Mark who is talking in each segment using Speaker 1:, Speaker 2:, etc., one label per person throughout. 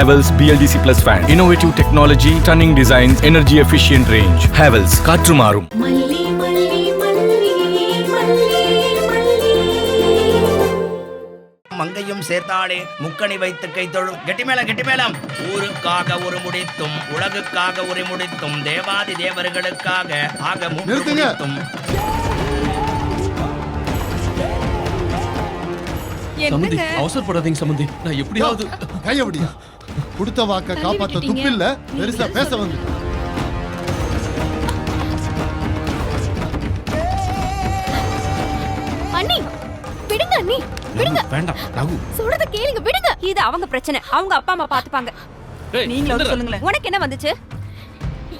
Speaker 1: Havells BLDC Plus fan. Innovative technology, stunning designs, energy efficient range. Havells காற்று மாறும்.
Speaker 2: மங்கையும் சேர்த்தாளே முக்கணி வைத்து கைத்தொழும் கெட்டிமேளம் ஊருக்காக ஒரு முடித்தும் உலகுக்காக ஒரு முடித்தும் தேவாதி தேவர்களுக்காக ஆக முடித்தும்.
Speaker 3: சம்பந்தி அவசரப்படாதீங்க சம்பந்தி, நான் எப்படியாவது
Speaker 4: கையபடியா கொடுத்த வாக்க காப்பாத்த துப்பில்ல, பெருசா பேச வந்து
Speaker 5: அண்ணி விடுங்க, அண்ணி விடுங்க.
Speaker 3: வேண்டாம் ரகு,
Speaker 5: சொல்றத கேளுங்க, விடுங்க. இது அவங்க பிரச்சனை, அவங்க அப்பா அம்மா பாத்துப்பாங்க.
Speaker 6: நீங்களே வந்து சொல்லுங்களேன்.
Speaker 5: உனக்கு என்ன வந்துச்சு?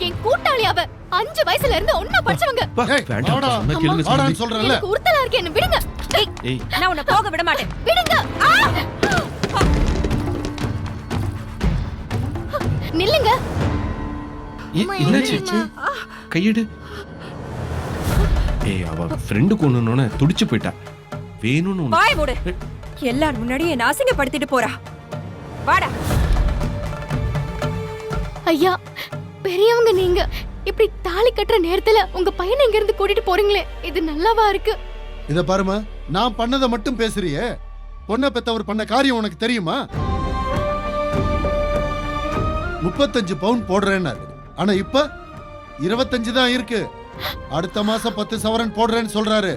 Speaker 5: என் கூட்டாளி அவ 5 வயசுல இருந்து ஒண்ணா படிச்சவங்க.
Speaker 4: வேண்டாம் சொல்றேன்ல.
Speaker 5: எனக்கு உறுத்தலா இருக்கு, என்ன விடுங்க. ஏய், நான் உன்னை போக விட மாட்டேன், விடுங்க. நில்லுங்க.
Speaker 3: என்னாச்சு? கையெடு. ஏய், அவ ஃப்ரெண்டு கொன்னுனோனே துடிச்சு போயிட்டா. வேணும்னு
Speaker 5: வாய் மூடு. எல்லாரும் முன்னாடியே என்ன அசிங்கப்படுத்திட்டு போறா. வாடா. ஐயா, பெரியவங்க நீங்க இப்படி தாலி கட்டுற நேரத்துல உங்க பையனை இங்க இருந்து கூட்டிட்டு போறீங்களே, இது நல்லாவா இருக்கு?
Speaker 4: இத பாருமா, நான் பண்ணதை மட்டும் பேசுறியே, பொண்ணை பெத்தவர் பண்ண காரியம் உனக்கு தெரியுமா? 35 பவுன் போடுறேன்னாரு, ஆனா இப்ப 25 தான் இருக்கு. அடுத்த மாசம் 10 சவரன் போடுறேன்னு சொல்றாரு.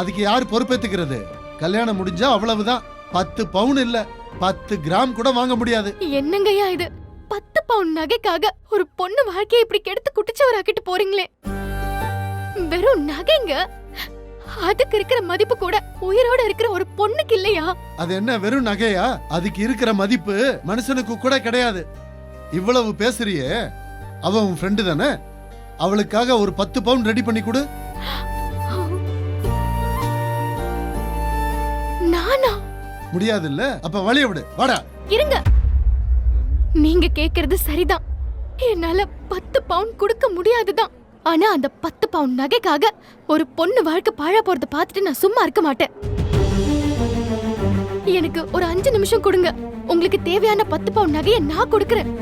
Speaker 4: அதுக்கு யார் பொறுப்பேத்துக்கிறது? கல்யாணம் முடிஞ்சா அவ்வளவுதான். 10 பவுன் இல்ல, 10 கிராம் கூட வாங்க முடியாது.
Speaker 5: என்னங்கய்யா இது? 10 பவுன் நகைக்காக ஒரு பொண்ணு வாழ்க்கையை இப்படி கெடுத்து குட்டிச்சவராக்கிட்டு போறீங்களே. வெறும் நகைங்க, அதுக்கு இருக்கிற மதிப்பு கூட உயிரோட இருக்கிற ஒரு பொண்ணுக்கு இல்லையா?
Speaker 4: அது என்ன வெறும் நகையா? அதுக்கு இருக்கிற மதிப்பு மனுஷனுக்கு கூட கிடையாது. இவ்வளவு பேசுறியே, அவ உன் ஃப்ரெண்டு தானே? அவளுக்காக ஒரு 10 பவுன் ரெடி பண்ணி கொடு.
Speaker 5: நானா?
Speaker 4: முடியாது இல்ல? அப்ப வழிய விடு, வாடா.
Speaker 5: இருங்க, நீங்க கேக்குறது சரிதான். என்னால 10 பவுன் கொடுக்க முடியாதுதான். ஆனா அந்த 10 பவுன் நகைக்காக ஒரு பொண்ணு வாழ்க்கை பாழா போறத பார்த்துட்டு நான் சும்மா இருக்க மாட்டேன். எனக்கு ஒரு 5 நிமிஷம் கொடுங்க. உங்களுக்கு தேவையான 10 பவுன் நகையை நான் கொடுக்கறேன்.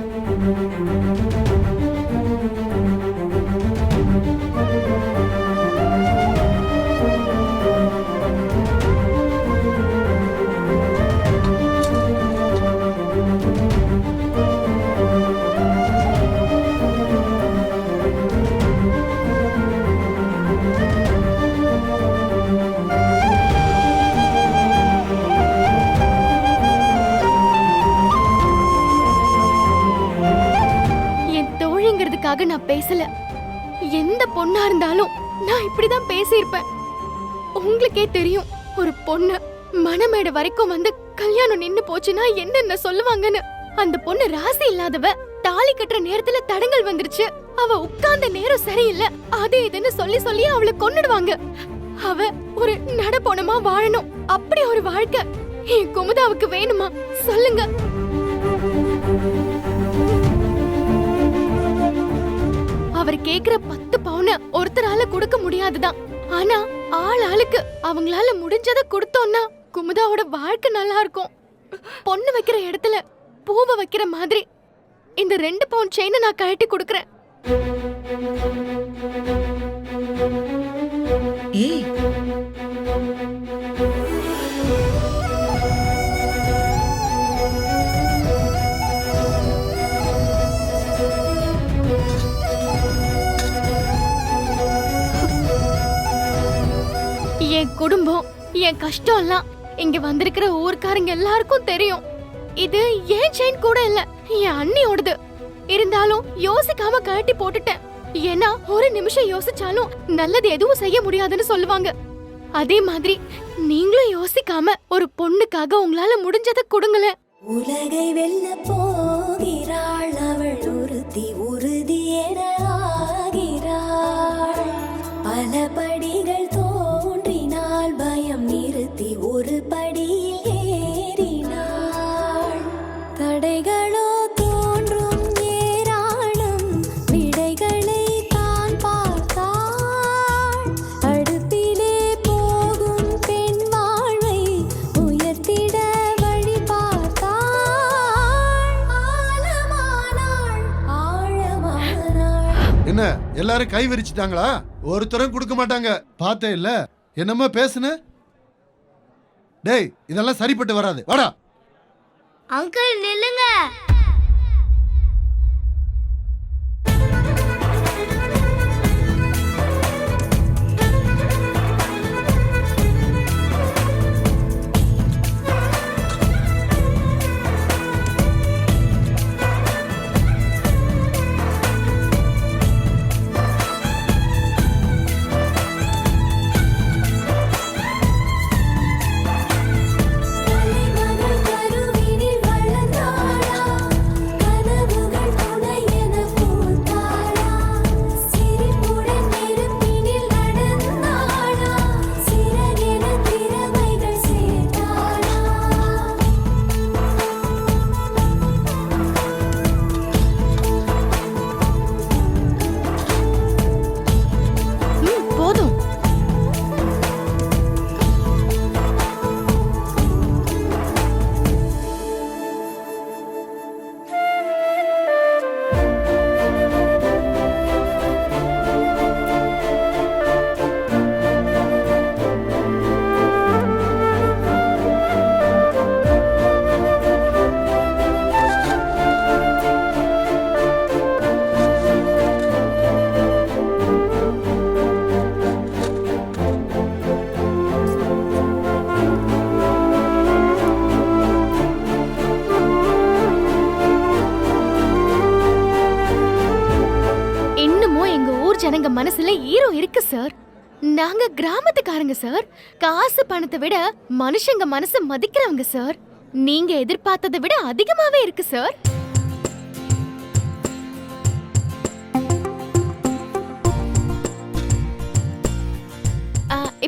Speaker 5: நான் பேசல. எந்த பொண்ணா இருந்தாலும் நான் இப்படிதான் பேசியிருப்பேன். உங்களுக்கே தெரியும், ஒரு பொண்ணு மணமேடை வரைக்கும் வந்து கல்யாணம் நின்னு போச்சுன்னா என்னென்ன சொல்லுவாங்கன்னு. அந்த பொண்ணு ராசி இல்லாதவ, தாலி கட்டுற நேரத்துல தடங்கள் வந்துருச்சு, அவ உட்கார்ந்த நேரம் சரியில்லை, அது இதுன்னு சொல்லி சொல்லி அவளை கொன்னுடுவாங்க. அவ ஒரு நடப்போனமா வாழணும். அப்படி ஒரு வாழ்க்கை என் குமுதாவுக்கு வேணுமா? சொல்லுங்க. அவர் கேக்குற 10 பவுன ஒருத்தரால கொடுக்க முடியாதுதான். ஆனா ஆள் ஆளுக்கு அவங்களால முடிஞ்சதை கொடுத்தோம்னா குமுதாவோட வாழ்க்கை நல்லா இருக்கும். பொண்ணு வைக்கிற இடத்துல பூவை வைக்கிற மாதிரி இந்த 2 பவுன் செயினை நான் கழட்டி கொடுக்கறேன்.
Speaker 6: ஏய்,
Speaker 5: என் குடும்பம், என் கஷ்டம் எல்லாம் இங்க வந்திருக்கிற ஊர்க்காரங்க எல்லாருக்கும் தெரியும். இது ஏன் செயின் கூட இல்ல, என் அண்ணியோடது. இருந்தாலும் யோசிக்காம கழட்டி போட்டுட்டேன். ஏன்னா ஒரு நிமிஷம் யோசிச்சாலும் நல்லது எதுவும் செய்ய முடியாதுன்னு சொல்லுவாங்க. அதே மாதிரி நீங்களும் யோசிக்காம ஒரு பொண்ணுக்காக உங்களால முடிஞ்சதை கொடுங்களேன்.
Speaker 7: உலகை வெல்ல போகிறாள் அவள், உறுதி உறுதி என ஆகிறாள். பல படிகள் தோன்றினால் பயம் நிறுத்தி ஒரு படியில் ஏறினாள். தடைகளோ தோன்றும் ஏராளம், விடைகளை தான் பார்த்தாள். அடுப்பிலே போகும் பெண் வாழ்வை உயர்த்திட வழி பார்த்தாள்.
Speaker 4: என்ன எல்லாரும் கை விரிச்சிட்டாங்களா? ஒருத்தரும் கொடுக்க மாட்டாங்க. பார்த்தே இல்ல என்னமா பேசுன? டேய் இதெல்லாம் சரிப்பட்டு வராது. வாடா.
Speaker 8: அங்கிள் நில்லுங்க. கருவினில் வளர்ந்தாளா, கனவுகள் துணை என பூத்தாளா, சிரிப்புடன் நெருப்பினில் நடந்தாளா, சிறகென திறமைகள் சேர்த்தாளா.
Speaker 5: போதும். இன்னமும் எங்க ஊர் ஜனங்க மனசுல ஈரம் இருக்கு சார். நாங்க கிராமத்துக்காரங்க சார். காசு பணத்தை விட மனுஷங்க மனசு மதிக்கிறவங்க சார். நீங்க எதிர்பார்த்ததை விட அதிகமாவே இருக்கு சார்.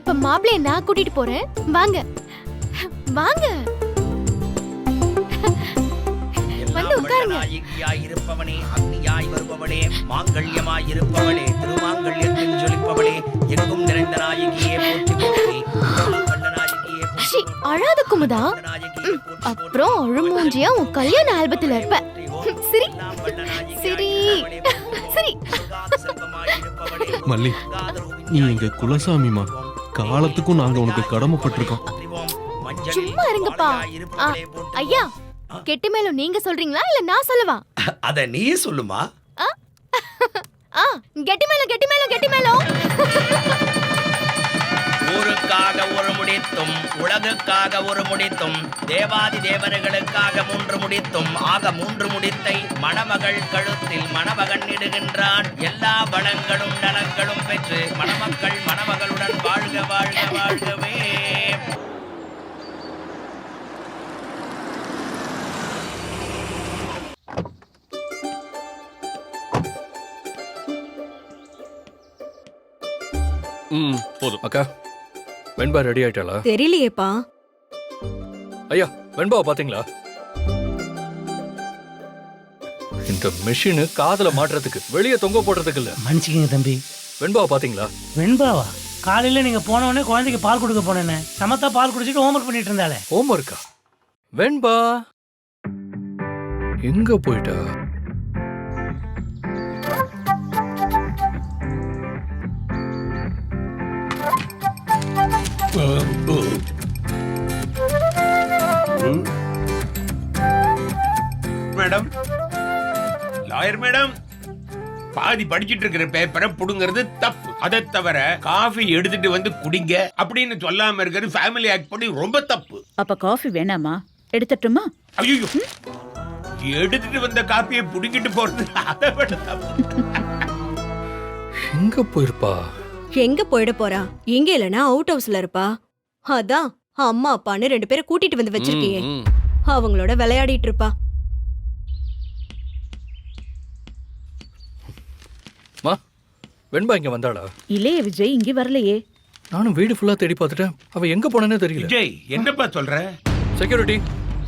Speaker 5: இப்ப மாப்பிளைய நான் கூட்டிட்டு போறேன். வாங்க வாங்க வந்து உட்காருங்க.
Speaker 2: நாயகியாய் இருப்பவனே, அக்னியாய் வருபவளே, மாங்கல்யமாய் இருப்பவளே, திருமாங்கல்யத்தின் ஜொலிப்பவளே, எங்கும் நிறைந்த நாயகியே போற்றி போற்றி. வல்ல நாயகியே போற்றி
Speaker 5: ஷி, அழாத குமுதா.
Speaker 2: வல்ல நாயகியே போற்றி போற்றி.
Speaker 5: அப்புறம் அழுமூஞ்சியா உன் கல்யாண ஆல்பத்துல இருப்ப. சரி சரி சரி.
Speaker 3: மல்லி, நீ எங்க குலசாமிமா. காலத்துக்கும் நாங்க உனக்கு கடமைப்பட்டிருக்கோம்.
Speaker 5: சும்மா இருங்கப்பா. ஐயா, கெட்டி மேலும் நீங்க சொல்றீங்களா இல்ல நான் சொல்லவா?
Speaker 2: அத நீ சொல்லுமா.
Speaker 5: கெட்டி மேலும் கெட்டி மேலும் கெட்டி மேலும்.
Speaker 2: ஊருக்காக ஒரு முடித்தும், உலகுக்காக ஒரு முடித்தும், தேவாதி தேவர்களுக்காக 3 முடித்தும், ஆக 3 முடித்தை மணமகள் கழுத்தில் மணமகன் இடுகின்றான். எல்லா வளங்களும் நலங்களும் பெற்று மணமக்கள் மணமகளுடன் வாழ்க வாழ்க வாழ்கவே.
Speaker 1: போதும். அக்கா, வெண்பா ரெடி ஆயிட்டாளா?
Speaker 6: தெரியலையேப்பா.
Speaker 1: ஐயா, வெண்பாவை பாத்தீங்களா? இந்த மெஷின் காதுல மாட்டுறதுக்கு, வெளியே தொங்க போடுறதுக்கு இல்ல.
Speaker 9: மன்னிச்சுக்கங்க தம்பி.
Speaker 1: வெண்பாவை பாத்தீங்களா?
Speaker 9: வெண்பாவா? காலையில நீங்க போன உடனே குழந்தைக்கு பால் கொடுக்க போனேன்னு சமத்தா பால் குடிச்சிட்டு ஹோம்ஒர்க் பண்ணிட்டு இருந்தாலே.
Speaker 1: ஹோம் ஒர்க்கா? வெண்பா எங்க போயிட்டா?
Speaker 10: மேடம், லாயர் மேடம், பாதி படிச்சிட்டு இருக்கிற பேப்பரை புடுங்கிறது தப்பு. அதை தவிர காஃபி எடுத்துட்டு வந்து குடிங்க அப்படின்னு சொல்லாம இருக்கிறது ஃபேமிலி ஆக்ட் படி ரொம்ப தப்பு.
Speaker 6: அப்ப காஃபி வேணாமா? எடுத்துட்டுமா?
Speaker 10: ஐயோ, எடுத்துட்டு வந்த காப்பியை புடுங்கிட்டு போறது அதை விட தப்பு.
Speaker 1: எங்க போயிருப்பா?
Speaker 11: எங்க போயிட போறா? இங்க இல்லனா அவுட் ஹவுஸ்ல இருப்பா. அதான் அம்மா அப்பான்னு 2 பேரை கூட்டிட்டு வந்து வச்சிருக்கியே, அவங்களோட விளையாடிட்டு இருப்பா.
Speaker 1: மா, வெண்பா இங்க வந்தாளா?
Speaker 6: இல்லையே விஜய், இங்க வரலையே.
Speaker 1: நானும் வீடு ஃபுல்லா தேடி பார்த்துட்டேன். அவ எங்க போனேனே தெரியல.
Speaker 10: விஜய், என்னப்பா சொல்ற?
Speaker 1: செக்யூரிட்டி,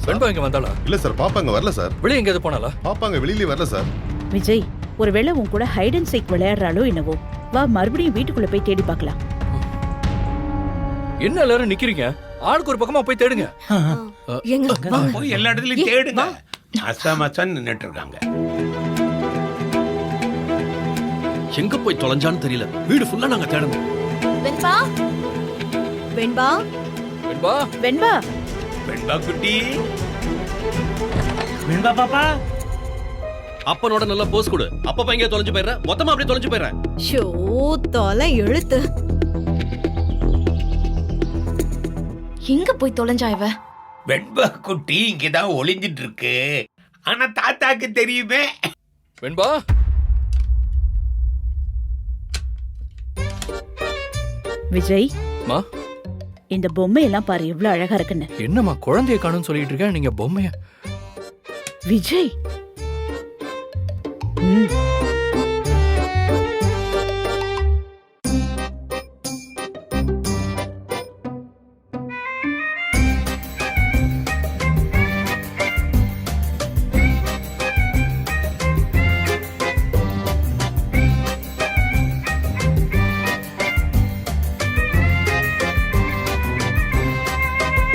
Speaker 1: வெண்பா இங்க வந்தாளா?
Speaker 12: இல்ல சார், பாப்பாங்க வரல சார்.
Speaker 1: வெளியே எங்கேயாவது போனாளா?
Speaker 12: பாப்பாங்க வெளியிலே வரல சார்.
Speaker 6: விஜய், ஒருவேளை உன் கூட ஹைட் அண்ட் சீக் விளையாடுறாளோ என்னவோ. வா, மறுபடியும் வீட்டுக்குள்ள போய் தேடி பார்க்கலாம்.
Speaker 1: என்ன எல்லாரும் நிக்கிறீங்க? ஆளுக்கு ஒரு பக்கமா போய் தேடுங்க.
Speaker 10: போய் எல்லா இடத்துலயும் தேடுங்க. மசா மசான்னு நின்னுட்டு இருக்காங்க.
Speaker 13: எங்க போய் தொலைஞ்சான்னு தெரியல. வீடு ஃபுல்லா நாங்க தேடணும்.
Speaker 11: வெண்பா வெண்பா
Speaker 1: வெண்பா
Speaker 6: வெண்பா
Speaker 10: வெண்பா குட்டி,
Speaker 9: வெண்பா பாப்பா,
Speaker 13: அப்பனோட நல்ல போஸ் கொடு. அப்பப்ப எங்க தொலைஞ்சு போயிடுற, மொத்தமா அப்படியே தொலைஞ்சு போயிடுற.
Speaker 11: ஷோ தொலை எழுத்து.
Speaker 5: எங்க போய் தொலைஞ்சா இவ?
Speaker 10: வெண்பா குட்டி இங்கதான் ஒளிஞ்சிட்டு இருக்கு. ஆனா தாத்தாக்கு தெரியுமே.
Speaker 1: வெண்பா
Speaker 6: விஜய்,
Speaker 1: மா
Speaker 6: இந்த பொம்மை எல்லாம் பாரு எவ்வளவு அழகா இருக்குன்னு.
Speaker 1: என்னம்மா குழந்தைய காணும்னு சொல்லிட்டு இருக்கேன், நீங்க பொம்மைய.
Speaker 6: விஜய்,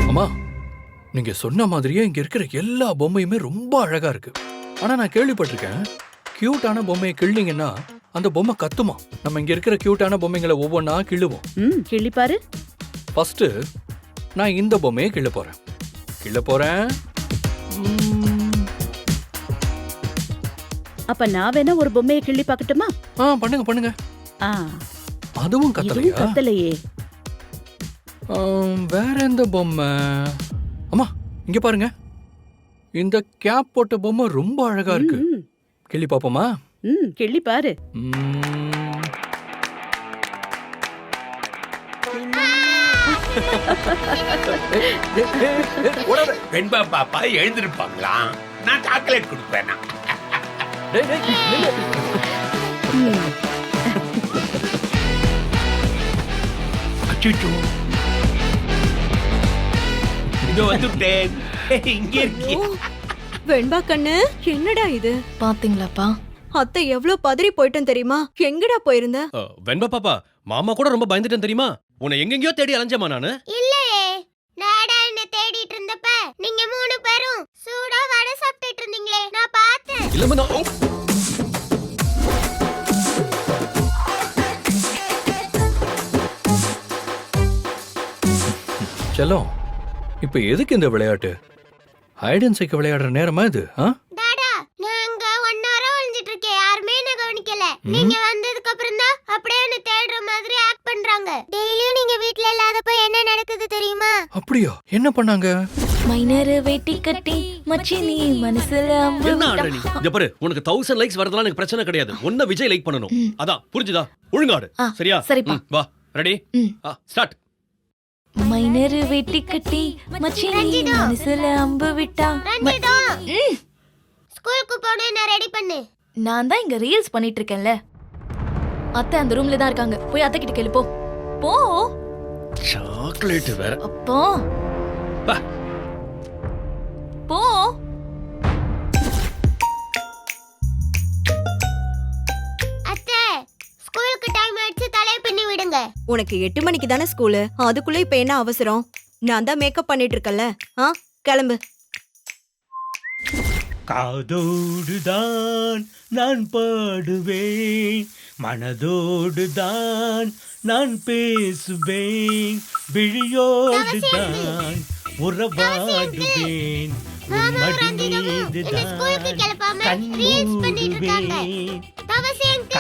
Speaker 1: அம்மா நீங்க சொன்ன மாதிரியே இங்க இருக்கிற எல்லா பொம்மையுமே ரொம்ப அழகா இருக்கு. ஆனா நான் கேள்விப்பட்டிருக்கேன், கியூட்டான பொம்மையை கிள்ளிங்கன்னா அந்த பொம்மை கத்துமா. நம்ம இங்க இருக்கிற கியூட்டான பொம்மைங்களை ஒவ்வொன்றா கிள்ளுவோம்.
Speaker 6: கிள்ளி பாரு.
Speaker 1: ஃபர்ஸ்ட் நான் இந்த பொம்மையை கிள்ள போறேன்.
Speaker 6: அப்ப நான் வேணா ஒரு பொம்மையை கிள்ளி பார்க்கட்டுமா?
Speaker 1: பண்ணுங்க.
Speaker 6: ஆ,
Speaker 1: அதுவும்
Speaker 6: இதுவும்
Speaker 1: கத்தலையா?
Speaker 6: கத்தலையே.
Speaker 1: வேற எந்த பொம்மை? அம்மா இங்க பாருங்க, இந்த கேப் போட்ட பொம்மை ரொம்ப அழகா இருக்கு. கிள்ளி பாப்போமா?
Speaker 6: கிள்ளி பாரு.
Speaker 10: வெண்பா பாப்பா எழுந்திருப்பாங்களா? நான் சாக்லேட் கொடுப்பேன். அச்சோ, இதோ வந்துட்டேன். இங்க இருக்கே.
Speaker 11: வெண்பா கண்ணு, என்னடா இது?
Speaker 5: பாத்தீங்களாப்பா,
Speaker 11: அத்தை எவ்வளவு பதறி போயிட்டேன் தெரியுமா? எங்கடா போயிருந்த?
Speaker 13: வெண்பா பாப்பா, மாமா கூட ரொம்ப பயந்துட்டேன் தெரியுமா? உன்னை எங்கெங்கயோ தேடி அலைஞ்சேமா நானு.
Speaker 8: இல்லையே, நாடா என்ன தேடிட்டு இருந்தப்ப நீங்க 3 பேரும் சூடா வடை சாப்பிட்டுட்டு இருந்தீங்களே, நான் பார்த்தேன்.
Speaker 13: இல்லம்மா
Speaker 1: செல்லம், இப்ப எதுக்கு இந்த விளையாட்டு? ஹைட் அண்ட் சீக் விளையாடுற நேரமா இது?
Speaker 8: டாடா, நாங்க 1 ஹவரா ஒளிஞ்சிட்டு இருக்கேன், யாருமே என்ன கவனிக்கல. நீங்க வந்ததுக்கு அப்புறம் தான் அப்படியே என்ன தேடுற மாதிரி ஆக்ட் பண்றாங்க. டெய்லியும் நீங்க வீட்ல இல்லாதப்ப என்ன நடக்குது தெரியுமா?
Speaker 1: அப்படியா? என்ன பண்ணாங்க?
Speaker 5: மைனர் வெட்டி கட்டி மச்சி நீ மனசுல அம்பு
Speaker 13: என்ன
Speaker 5: விட்டா.
Speaker 13: ஆடுற நீ? இங்க பாரு, உனக்கு 1000 லைக்ஸ் வரதெல்லாம் எனக்கு பிரச்சனை கிடையாது. ஒன்ன விஜய் லைக் பண்ணனும். அதான் புரிஞ்சுதா? ஒழுங்காடு. சரியா?
Speaker 5: சரிப்பா.
Speaker 13: வா, ரெடி? ஸ்டார்ட்.
Speaker 5: மைனர் வெட்டி கட்டி மச்சி நீ மனசுல அம்பு விட்டா.
Speaker 8: ரஞ்சிதா, ஸ்கூலுக்கு போன என்ன ரெடி பண்ணு.
Speaker 5: நான் தான் இங்க ரீல்ஸ் பண்ணிட்டு இருக்கேன்ல. அத்தை அந்த ரூம்ல தான் இருக்காங்க, போய் அத்தை கிட்ட கேளு. போ போ.
Speaker 13: சாக்லேட் வேற.
Speaker 5: அப்போ போ.
Speaker 8: அத்தை, ஸ்கூலுக்கு டைம் ஆயிடுச்சு, தலைய பின்னி விடுங்க.
Speaker 11: உனக்கு 8 மணிக்கு தானே ஸ்கூலு, அதுக்குள்ள இப்ப என்ன அவசரம்? நான் தான் மேக்கப் பண்ணிட்டு இருக்கல. கிளம்பு.
Speaker 9: காதோடுதான் நான் பாடுவேன், மனதோடுதான் நான் பேசுவேன், விழியோடுதான் உறவாடுவேன்,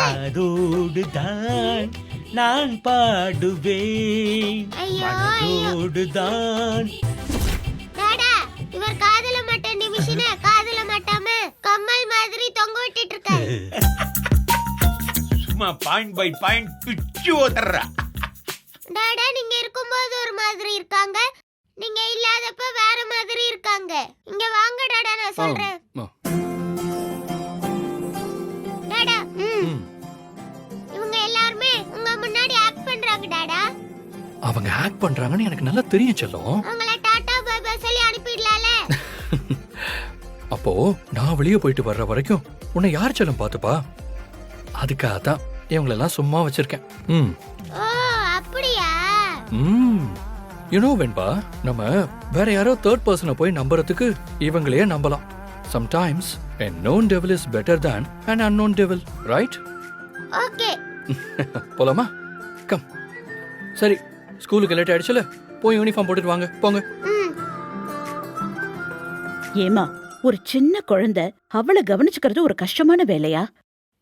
Speaker 9: காதோடுதான் நான் பாடுவேன், மனதோடுதான்.
Speaker 8: டாடா, இவர் காதல மாட்ட நிமிஷன காதல மாட்டாம கம்மல் மாதிரி தொங்க விட்டுட்டு இருக்காரு.
Speaker 10: சும்மா பாயிண்ட் பை பாயிண்ட் பிச்சு ஓதறா.
Speaker 8: டாடா, நீங்க இருக்கும்போது ஒரு மாதிரி இருக்காங்க, நீங்க இல்லாதப்ப வேற மாதிரி இருக்காங்க. இங்க வாங்க டாடா, நான் சொல்றேன். டாடா, இவங்க எல்லாரும் உங்க முன்னாடி ஆக்ட் பண்றாங்க டாடா.
Speaker 1: அவங்க ஆக்ட் பண்றாங்கன்னு எனக்கு நல்லா தெரியும் செல்லம்.
Speaker 8: அவங்கள டாடா பை பை சொல்லி அனுப்பிடலாம்ல.
Speaker 1: அப்போ நான் வெளியே போயிட்டு வர்ற வரைக்கும் உன்னை யார் செல்லம் பாத்துப்பா? அதுக்காக தான் இவங்களெல்லாம் சும்மா வச்சிருக்கேன்.
Speaker 8: ஓ, அப்படியா?
Speaker 1: வெண்பா, நம்ம வேற யாரோ தேர்ட் பர்சனை போய் நம்புறதுக்கு இவங்களையே நம்பலாம். Sometimes a known devil is better than an unknown devil, right?
Speaker 8: Okay.
Speaker 1: போலாமா? கம். சரி, ஸ்கூலுக்கு லேட் ஆயிடுச்சுல, போய் யூனிஃபார்ம் போட்டுட்டு வாங்க, போங்க.
Speaker 6: ஏமா, ஒரு சின்ன குழந்தை அவளை கவனிச்சுக்கிறது ஒரு கஷ்டமான வேலையா?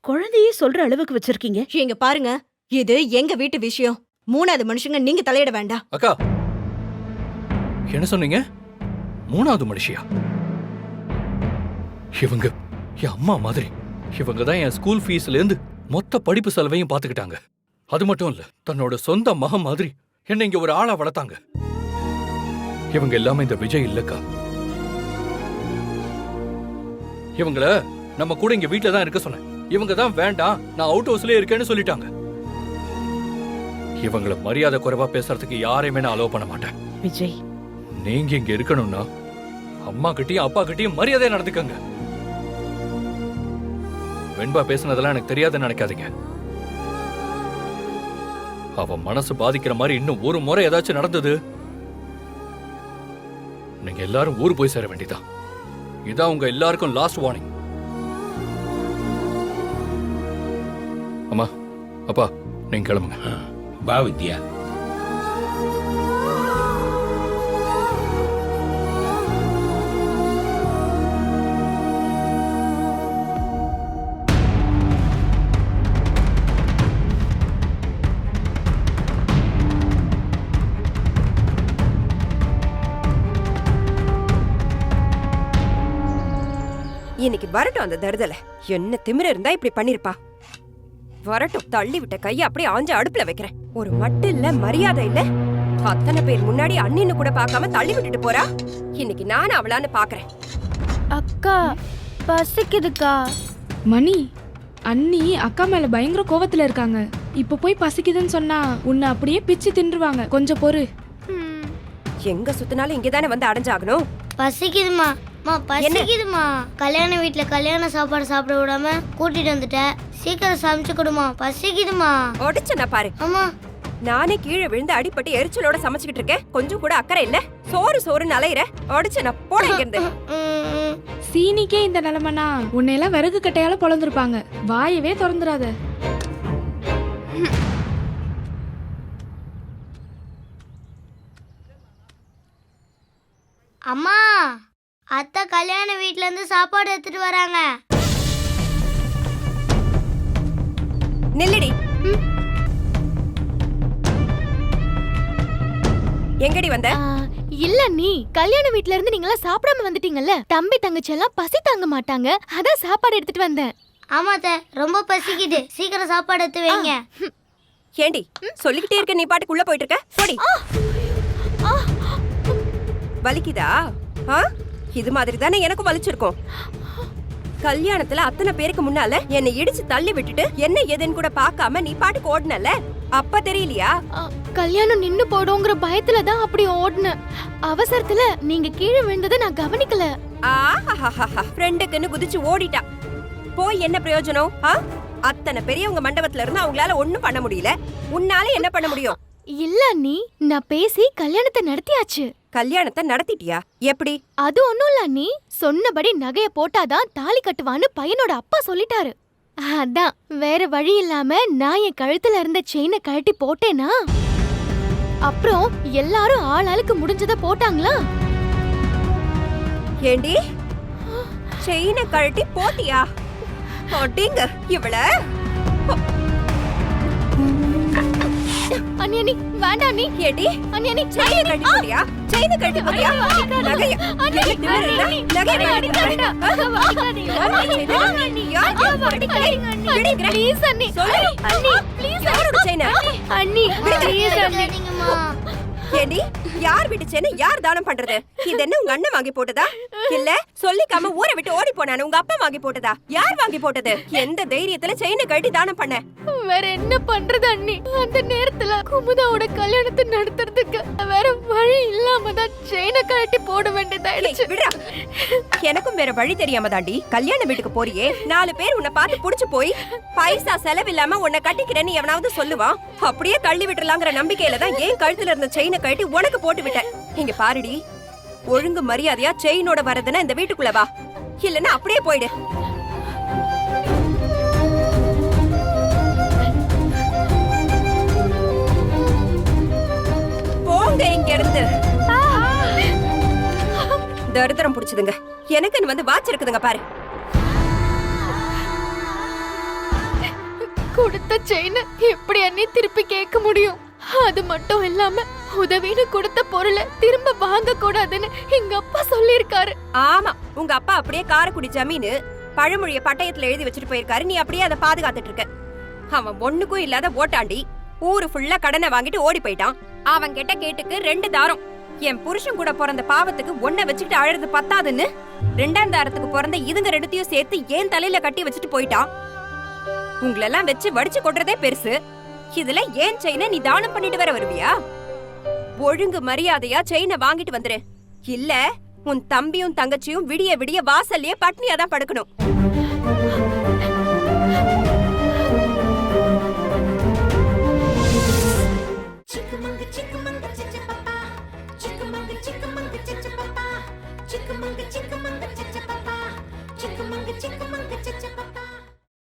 Speaker 6: குழந்தையே சொல்ற அளவுக்கு வச்சிருக்கீங்க.
Speaker 11: இங்க பாருங்க, இது எங்க வீட்டு விஷயம். 3வது மனுஷங்க நீங்க தலையிட வேண்டாம்.
Speaker 1: அக்கா, என்ன சொன்னீங்க? 3வது மனுஷியா? இவங்க என் அம்மா மாதிரி. இவங்க தான் என் ஸ்கூல் ஃபீஸ்ல இருந்து மொத்த படிப்பு செலவையும் பாத்துக்கிட்டாங்க. அது மட்டும் இல்ல, தன்னோட சொந்த மகன் மாதிரி என்ன இங்க ஒரு ஆளா வளர்த்தாங்க. இவங்க எல்லாமே இந்த விஜய் இல்லக்கா. இவங்கள நம்ம கூட இங்க வீட்ல தான் இருக்க சொன்னேன். இவங்க தான் வேண்டாம், நான் அவுட் ஹவுஸ்லயே இருக்கேன்னு சொல்லிட்டாங்க. இவங்கள மரியாதை குறைவா பேசுறதுக்கு யாரையுமே நான் அலோவ் பண்ண மாட்டேன்.
Speaker 6: விஜய்,
Speaker 1: நீங்க இங்க இருக்கணும்னா அம்மா கிட்டயும் அப்பா கிட்டயும் மரியாதையா நடந்துக்கங்க. வெண்பா பேசுனதெல்லாம் எனக்கு தெரியாதுன்னு நினைக்காதீங்க. அவ மனசு பாதிக்கிற மாதிரி இன்னும் ஒரு முறை ஏதாச்சும் நடந்தது, நீங்க எல்லாரும் ஊர் போய் சேர வேண்டியதான். இதான் உங்க எல்லாருக்கும் லாஸ்ட் வார்னிங். அம்மா, அப்பா, நீங்க கிளம்புங்க.
Speaker 10: வா வித்யா.
Speaker 14: இன்னைக்கு வரட்டும் அந்த தருதலை. என்ன திமிர இருந்தா இப்படி பண்ணிருப்பா. வரட்டும், தள்ளி விட்ட கைய அப்படியே ஆஞ்ச அடுப்புல வைக்கிறேன். ஒரு மட்டு இல்ல, மரியாதை இல்ல. அத்தனை பேர் முன்னாடி அண்ணின்னு கூட பார்க்காம தள்ளி விட்டுட்டு போறா. இன்னைக்கு நானும் அவளான்னு பாக்குறேன்.
Speaker 5: அக்கா, பசிக்குதுக்கா.
Speaker 15: மணி, அண்ணி அக்கா மேல பயங்கர கோவத்துல இருக்காங்க. இப்ப போய் பசிக்குதுன்னு சொன்னா உன்னை அப்படியே பிச்சு தின்றுவாங்க. கொஞ்சம் பொறு.
Speaker 14: எங்க சுத்தினாலும் இங்கதானே வந்து அடைஞ்சாகணும்.
Speaker 8: பசிக்குதுமா, பசிக்குதுமா. கல்யாண வீட்டுல கல்யாண சாப்பாடு சாப்பிட விடாம கூட்டிட்டு வந்துட்ட. சீக்கிரம் சமைச்சு கொடுமா, பசிக்குதுமா.
Speaker 14: ஒடிச்சனா பாரு.
Speaker 8: அம்மா,
Speaker 14: நானே கீழே விழுந்து அடிப்பட்டு எரிச்சலோட சமைச்சுக்கிட்டு இருக்கேன். கொஞ்சம் கூட அக்கறை இல்ல. சோறு சோறுன்னு அலையிற. ஒடிச்சனா போட இருந்து.
Speaker 15: சீனிக்கே இந்த நிலைமைனா உன்னையெல்லாம் விறகு கட்டையால பொழந்திருப்பாங்க. வாயவே திறந்துடாத.
Speaker 8: அம்மா, அத்தை கல்யாண வீட்ல இருந்து சாப்பாடு எடுத்துட்டு வராங்க.
Speaker 14: நில்லடி. எங்கடி வந்த?
Speaker 5: இல்ல, நீ கல்யாண வீட்ல இருந்து நீங்க எல்லாம் சாப்பிடாம வந்துட்டீங்கல்ல. தம்பி தங்கச்சி எல்லாம் பசி தாங்க மாட்டாங்க, அதான் சாப்பாடு எடுத்துட்டு வந்தேன்.
Speaker 8: ஆமா அத்தை, ரொம்ப பசிக்குது. சீக்கிரம் சாப்பாடு எடுத்து வைங்க.
Speaker 14: ஏண்டி சொல்லிக்கிட்டே இருக்க, நீ பாட்டுக்குள்ள போயிட்டு இருக்க. போடி. வலிக்குதா? இது மாதிரி தானே எனக்கும் வலிச்சிருக்கும். கல்யாணத்துல அத்தனை பேருக்கு முன்னால என்னை இடிச்சு தள்ளி விட்டுட்டு என்ன ஏதுன்னு கூட பார்க்காம நீ பாட்டுக்கு ஓடுனல, அப்ப தெரியலையா?
Speaker 5: கல்யாணம் நின்னு போடுங்கிற பயத்துல தான் அப்படி ஓடுனேன். அவசரத்துல நீங்க கீழே விழுந்ததை நான் கவனிக்கல.
Speaker 14: ஃப்ரெண்டுக்குன்னு குதிச்சு ஓடிட்டா. போய் என்ன பிரயோஜனம்? அத்தனை பெரியவங்க மண்டபத்துல இருந்து அவங்களால ஒண்ணும் பண்ண முடியல. உன்னால என்ன பண்ண முடியும்?
Speaker 5: இல்ல நீ, நான் பேசி கல்யாணத்தை நடத்தியாச்சு.
Speaker 14: கல்யாணத்தை நடத்திட்டியா? எப்படி?
Speaker 5: அது ஒண்ணும் இல்ல நீ, சொன்னபடி நகைய போட்டாதான் தாலி கட்டுவான்னு பையனோட அப்பா சொல்லிட்டாரு. அதான் வேற வழி இல்லாம நான் என் கழுத்துல இருந்த செயினை கழட்டி போட்டேனா, அப்புறம் எல்லாரும் ஆளாளுக்கு முடிஞ்சத போட்டாங்களா.
Speaker 14: ஏண்டி செயினை கழட்டி போட்டியா? அடிங்க இவள.
Speaker 5: அண்ணி அண்ணி வேண்டாம் நீ.
Speaker 14: ஏடி
Speaker 5: அண்ணி அண்ணி
Speaker 14: செயினை கழட்டி போட்டியா? செயினை கழட்டி போட்டியா? நகைய நகைய அடிக்காதீங்க.
Speaker 5: ப்ளீஸ் அண்ணி. அண்ணி ப்ளீஸ்.
Speaker 14: யாரோட செயினை?
Speaker 5: அண்ணி ப்ளீஸ்
Speaker 8: அடிக்காதீங்கம்மா.
Speaker 14: ஏடி யார் வீட்டு செயினை யார் தானம் பண்றது? இது என்ன உங்க அண்ணன் வாங்கி போட்டதா? இல்ல சொல்லிக்காம ஊரை விட்டு ஓடி போனானே உங்க அப்பா வாங்கி போட்டதா? யார் வாங்கி போட்டது? எந்த தைரியத்துல செயினை கழட்டி தானம் பண்ண?
Speaker 5: வேற என்ன பண்றது அண்ணி? அந்த நேரத்துல குமுதாவோட கல்யாணத்தை நடத்துறதுக்கு வேற வழி இல்லாம தான் செயினை கழட்டி போட வேண்டியதாயிடுச்சு.
Speaker 14: விடுறா, எனக்கும் வேற வழி தெரியாம தாண்டி கல்யாண வீட்டுக்கு போறியே. 4 பேர் உன்னை பார்த்து புடிச்சு போய் பைசா செலவில்லாம உன்னை கட்டிக்கிறேன்னு எவனாவது சொல்லுவான். அப்படியே தள்ளி விட்டுலாங்கிற நம்பிக்கையில தான் ஏன் கழுத்துல இருந்த செயினை கழட்டி உனக்கு போட்டு விட்டேன். இங்க பாருடி, ஒழுங்கு மரியாதையா செயினோட வரதுன்னா இந்த வீட்டுக்குள்ள வா, இல்லன்னா அப்படியே போயிடு. தரித்திரம் புடிச்சதுங்க. எனக்குன்னு வந்து வாட்ச் இருக்குதுங்க பாரு.
Speaker 5: கொடுத்த செயின் எப்படி அண்ணி திருப்பி கேட்க முடியும்? அது மட்டும் இல்லாம உதவின்னு கொடுத்த பொருளை திரும்ப வாங்க கூடாதுன்னு எங்க அப்பா சொல்லிருக்காரு.
Speaker 14: ஆமா, உங்க அப்பா அப்படியே காரைக்குடி ஜமீனு பழமொழிய பட்டயத்துல எழுதி வச்சுட்டு போயிருக்காரு. நீ அப்படியே அதை பாதுகாத்துட்டு இருக்க. அவன் ஒண்ணுக்கும் இல்லாத ஓட்டாண்டி ஊரு ஃபுல்லா கடனை வாங்கிட்டு ஓடி போயிட்டான். அவன் கிட்ட கேட்டுக்கு 2 தாரம். என் புருஷன் கூட பிறந்த பாவத்துக்கு ஒன்ன வச்சுக்கிட்டு அழறது பத்தாதுன்னு 2ஆம் தாரத்துக்கு பிறந்த இதுங்க 2த்தையும் சேர்த்து ஏன் தலையில கட்டி வச்சுட்டு போயிட்டான். உங்களெல்லாம் வச்சு வடிச்சு கொட்டுறதே பெருசு. இதுல ஏன் செயினை நீ தானம் பண்ணிட்டு வர வருவியா? ஒழுங்கு மரியாதையா செயினை வாங்கிட்டு வந்துரு. இல்ல உன் தம்பியும் தங்கச்சியும் விடிய விடிய வாசல்லயே பட்னியா தான் படுக்கணும்.
Speaker 7: Chickamauga, chickamauga, chickamauga, chickamauga, chickamauga, chickamauga, chickamauga, chickamauga,